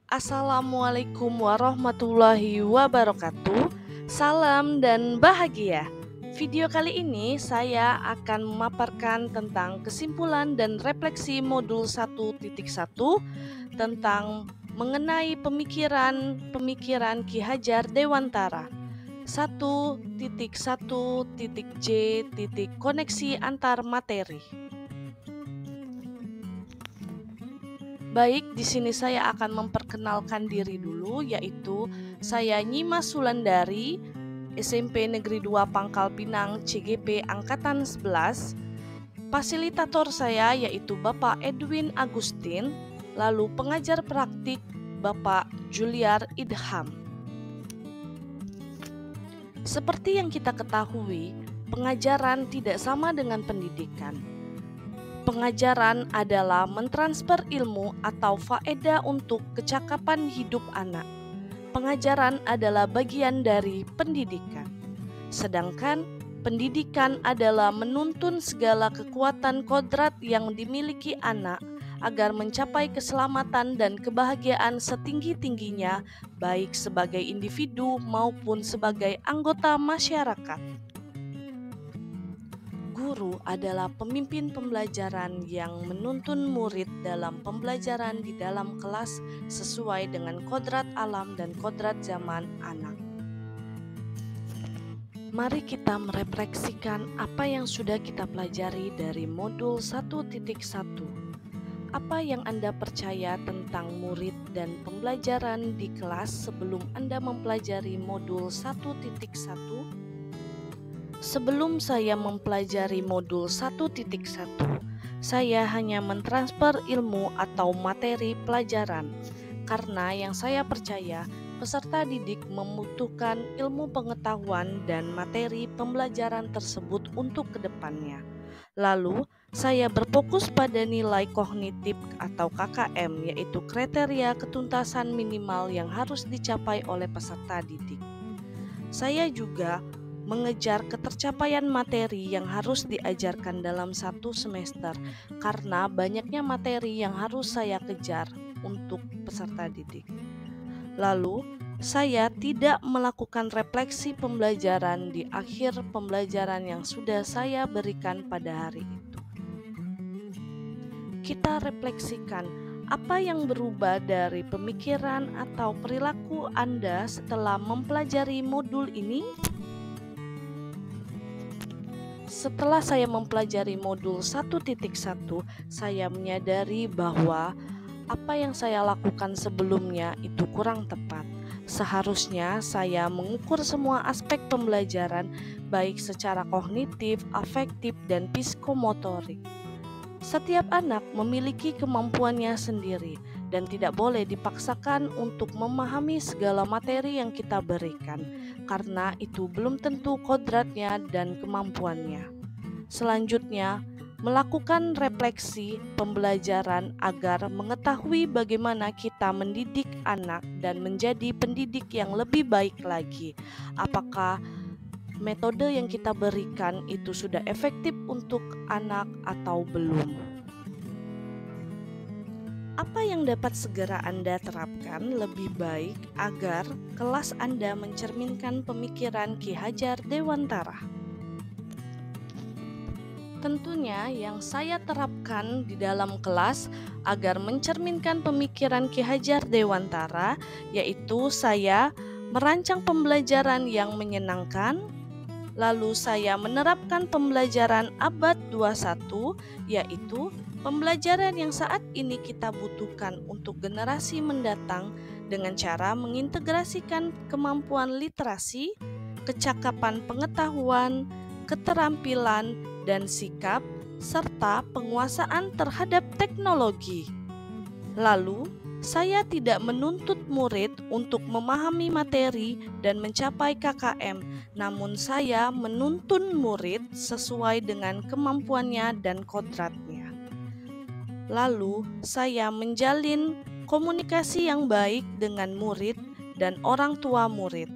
Assalamualaikum warahmatullahi wabarakatuh. Salam dan bahagia. Video kali ini saya akan memaparkan tentang kesimpulan dan refleksi modul 1.1 tentang mengenai pemikiran Ki Hajar Dewantara. 1.1.J. Koneksi antar materi. Baik, di sini saya akan memperkenalkan diri dulu, yaitu saya Nyima Sulandari, SMP Negeri 2 Pangkal Pinang, CGP Angkatan 11. Fasilitator saya yaitu Bapak Edwin Agustin, lalu pengajar praktik Bapak Juliar Idham. Seperti yang kita ketahui, pengajaran tidak sama dengan pendidikan. Pengajaran adalah mentransfer ilmu atau faedah untuk kecakapan hidup anak. Pengajaran adalah bagian dari pendidikan. Sedangkan pendidikan adalah menuntun segala kekuatan kodrat yang dimiliki anak agar mencapai keselamatan dan kebahagiaan setinggi-tingginya, baik sebagai individu maupun sebagai anggota masyarakat. Guru adalah pemimpin pembelajaran yang menuntun murid dalam pembelajaran di dalam kelas sesuai dengan kodrat alam dan kodrat zaman anak. Mari kita merefleksikan apa yang sudah kita pelajari dari modul 1.1. Apa yang Anda percaya tentang murid dan pembelajaran di kelas sebelum Anda mempelajari modul 1.1? Sebelum saya mempelajari modul 1.1, saya hanya mentransfer ilmu atau materi pelajaran, karena yang saya percaya peserta didik membutuhkan ilmu pengetahuan dan materi pembelajaran tersebut untuk kedepannya. Lalu, saya berfokus pada nilai kognitif atau KKM, yaitu kriteria ketuntasan minimal yang harus dicapai oleh peserta didik. Saya juga mengejar ketercapaian materi yang harus diajarkan dalam satu semester, karena banyaknya materi yang harus saya kejar untuk peserta didik. Lalu, saya tidak melakukan refleksi pembelajaran di akhir pembelajaran yang sudah saya berikan pada hari itu. Kita refleksikan apa yang berubah dari pemikiran atau perilaku Anda setelah mempelajari modul ini. Setelah saya mempelajari modul 1.1, saya menyadari bahwa apa yang saya lakukan sebelumnya itu kurang tepat. Seharusnya saya mengukur semua aspek pembelajaran, baik secara kognitif, afektif, dan psikomotorik. Setiap anak memiliki kemampuannya sendiri dan tidak boleh dipaksakan untuk memahami segala materi yang kita berikan, karena itu belum tentu kodratnya dan kemampuannya. Selanjutnya, melakukan refleksi pembelajaran agar mengetahui bagaimana kita mendidik anak dan menjadi pendidik yang lebih baik lagi. Apakah metode yang kita berikan itu sudah efektif untuk anak atau belum? Apa yang dapat segera Anda terapkan lebih baik agar kelas Anda mencerminkan pemikiran Ki Hajar Dewantara? Tentunya yang saya terapkan di dalam kelas agar mencerminkan pemikiran Ki Hajar Dewantara, yaitu saya merancang pembelajaran yang menyenangkan. Lalu saya menerapkan pembelajaran abad 21, yaitu pembelajaran yang saat ini kita butuhkan untuk generasi mendatang dengan cara mengintegrasikan kemampuan literasi, kecakapan pengetahuan, keterampilan, dan sikap, serta penguasaan terhadap teknologi. Lalu, saya tidak menuntut murid untuk memahami materi dan mencapai KKM, namun saya menuntun murid sesuai dengan kemampuannya dan kodratnya. Lalu, saya menjalin komunikasi yang baik dengan murid dan orang tua murid.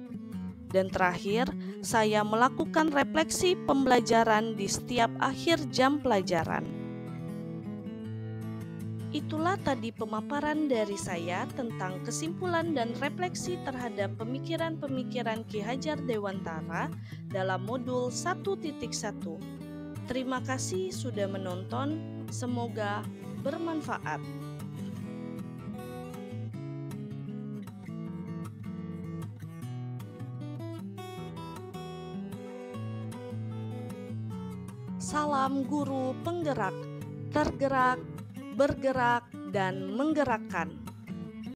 Dan terakhir, saya melakukan refleksi pembelajaran di setiap akhir jam pelajaran. Itulah tadi pemaparan dari saya tentang kesimpulan dan refleksi terhadap pemikiran-pemikiran Ki Hajar Dewantara dalam modul 1.1. Terima kasih sudah menonton, semoga bermanfaat. Salam guru penggerak, tergerak, bergerak, dan menggerakkan.